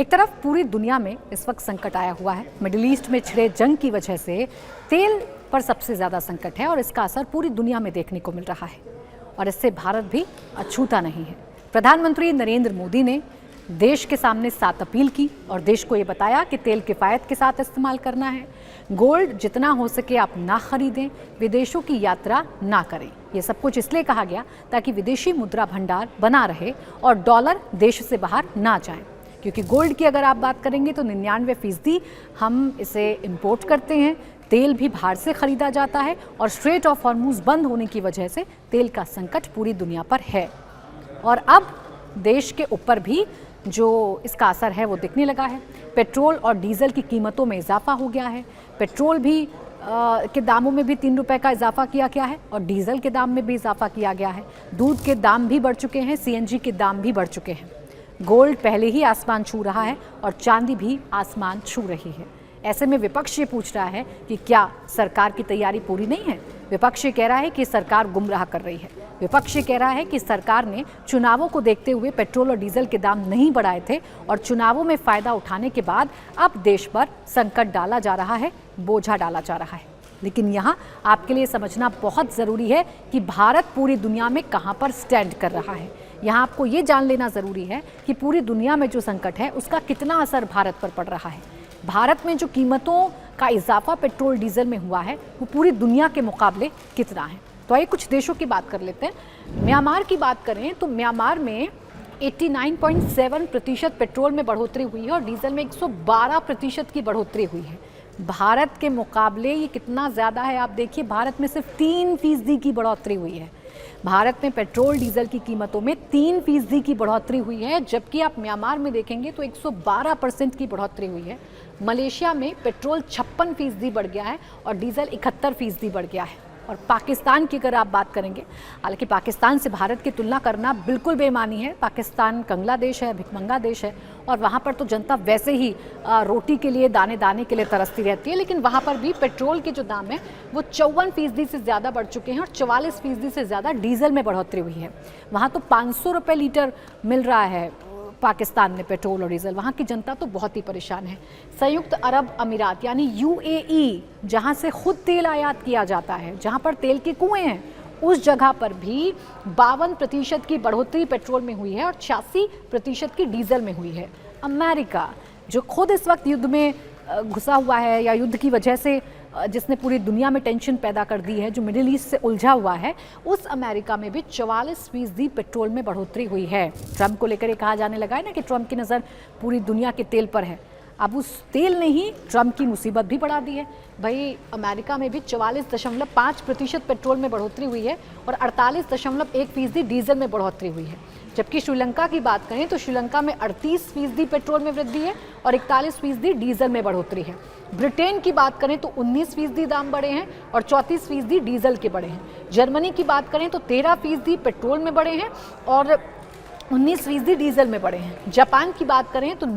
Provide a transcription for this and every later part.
एक तरफ पूरी दुनिया में इस वक्त संकट आया हुआ है। मिडिल ईस्ट में छिड़े जंग की वजह से तेल पर सबसे ज़्यादा संकट है और इसका असर पूरी दुनिया में देखने को मिल रहा है और इससे भारत भी अछूता नहीं है। प्रधानमंत्री नरेंद्र मोदी ने देश के सामने 7 अपील की और देश को ये बताया कि तेल किफ़ायत के साथ इस्तेमाल करना है, गोल्ड जितना हो सके आप ना खरीदें, विदेशों की यात्रा ना करें। ये सब कुछ इसलिए कहा गया ताकि विदेशी मुद्रा भंडार बना रहे और डॉलर देश से बाहर ना जाएं, क्योंकि गोल्ड की अगर आप बात करेंगे तो 99% हम इसे इंपोर्ट करते हैं, तेल भी बाहर से खरीदा जाता है और स्ट्रेट ऑफ हॉर्मुज़ बंद होने की वजह से तेल का संकट पूरी दुनिया पर है और अब देश के ऊपर भी जो इसका असर है वो दिखने लगा है। पेट्रोल और डीजल की कीमतों में इजाफा हो गया है। पेट्रोल भी के दामों में भी 3 रुपए का इजाफा किया गया है और डीजल के दाम में भी इजाफा किया गया है। दूध के दाम भी बढ़ चुके हैं, सीएनजी के दाम भी बढ़ चुके हैं। गोल्ड पहले ही आसमान छू रहा है और चांदी भी आसमान छू रही है। ऐसे में विपक्ष ये पूछ रहा है कि क्या सरकार की तैयारी पूरी नहीं है। विपक्ष ये कह रहा है कि सरकार गुमराह कर रही है। विपक्ष ये कह रहा है कि सरकार ने चुनावों को देखते हुए पेट्रोल और डीजल के दाम नहीं बढ़ाए थे और चुनावों में फायदा उठाने के बाद अब देश पर संकट डाला जा रहा है, बोझा डाला जा रहा है। लेकिन यहाँ आपके लिए समझना बहुत ज़रूरी है कि भारत पूरी दुनिया में कहाँ पर स्टैंड कर रहा है। यहाँ आपको ये जान लेना ज़रूरी है कि पूरी दुनिया में जो संकट है उसका कितना असर भारत पर पड़ रहा है। भारत में जो कीमतों का इजाफा पेट्रोल डीजल में हुआ है वो पूरी दुनिया के मुकाबले कितना है। तो आइए कुछ देशों की बात कर लेते हैं। म्यांमार की बात करें तो म्यांमार में 89.7% पेट्रोल में बढ़ोतरी हुई है और डीजल में 112% की बढ़ोतरी हुई है। भारत के मुकाबले ये कितना ज़्यादा है आप देखिए, भारत में सिर्फ 3% की बढ़ोतरी हुई है। भारत में पेट्रोल डीजल की कीमतों में 3% की बढ़ोतरी हुई है, जबकि आप म्यांमार में देखेंगे तो 112% की बढ़ोतरी हुई है। मलेशिया में पेट्रोल 56% बढ़ गया है और डीजल 71% बढ़ गया है। और पाकिस्तान की अगर आप बात करेंगे, हालांकि पाकिस्तान से भारत की तुलना करना बिल्कुल बेईमानी है। पाकिस्तान कंगला देश है, भिखमंगा देश है और वहाँ पर तो जनता वैसे ही रोटी के लिए दाने दाने के लिए तरसती रहती है। लेकिन वहाँ पर भी पेट्रोल के जो दाम है वो 54% से ज़्यादा बढ़ चुके हैं और 44% से ज़्यादा डीजल में बढ़ोतरी हुई है। वहाँ तो 500 रुपये लीटर मिल रहा है पाकिस्तान में पेट्रोल और डीजल। वहाँ की जनता तो बहुत ही परेशान है। संयुक्त अरब अमीरात यानी UAE, जहाँ से खुद तेल आयात किया जाता है, जहाँ पर तेल के कुएं हैं, उस जगह पर भी 52% की बढ़ोतरी पेट्रोल में हुई है और 86% की डीजल में हुई है। अमेरिका जो खुद इस वक्त युद्ध में घुसा हुआ है या युद्ध की वजह से जिसने पूरी दुनिया में टेंशन पैदा कर दी है, जो मिडिल ईस्ट से उलझा हुआ है, उस अमेरिका में भी 44% पेट्रोल में बढ़ोतरी हुई है। ट्रंप को लेकर ये कहा जाने लगा है ना कि ट्रंप की नज़र पूरी दुनिया के तेल पर है। अब उस तेल ने ही ट्रंप की मुसीबत भी बढ़ा दी है। भाई अमेरिका में भी 44.5% पेट्रोल में बढ़ोतरी हुई है और 48.1% डीजल में बढ़ोतरी हुई है। जबकि श्रीलंका की बात करें तो श्रीलंका में 38% पेट्रोल में वृद्धि है और 41% डीजल में बढ़ोतरी है। ब्रिटेन की बात करें तो 19% दाम बढ़े हैं और 34% डीजल के बढ़े हैं। जर्मनी की बात करें तो 13% पेट्रोल में बढ़े हैं और 19% डीजल में बढ़े हैं। जापान की बात करें तो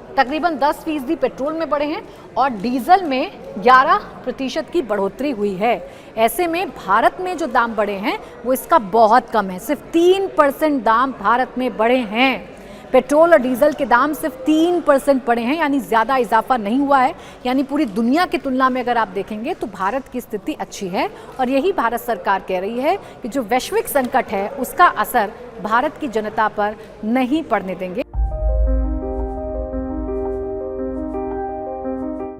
तकरीबन 10% पेट्रोल में बढ़े हैं और डीजल में 11% की बढ़ोतरी हुई है। ऐसे में भारत में जो दाम बढ़े हैं वो इसका बहुत कम है। सिर्फ 3% दाम भारत में बढ़े हैं। पेट्रोल और डीजल के दाम सिर्फ 3% बढ़े हैं, यानी ज़्यादा इजाफा नहीं हुआ है। यानी पूरी दुनिया की तुलना में अगर आप देखेंगे तो भारत की स्थिति अच्छी है और यही भारत सरकार कह रही है कि जो वैश्विक संकट है उसका असर भारत की जनता पर नहीं पड़ने देंगे।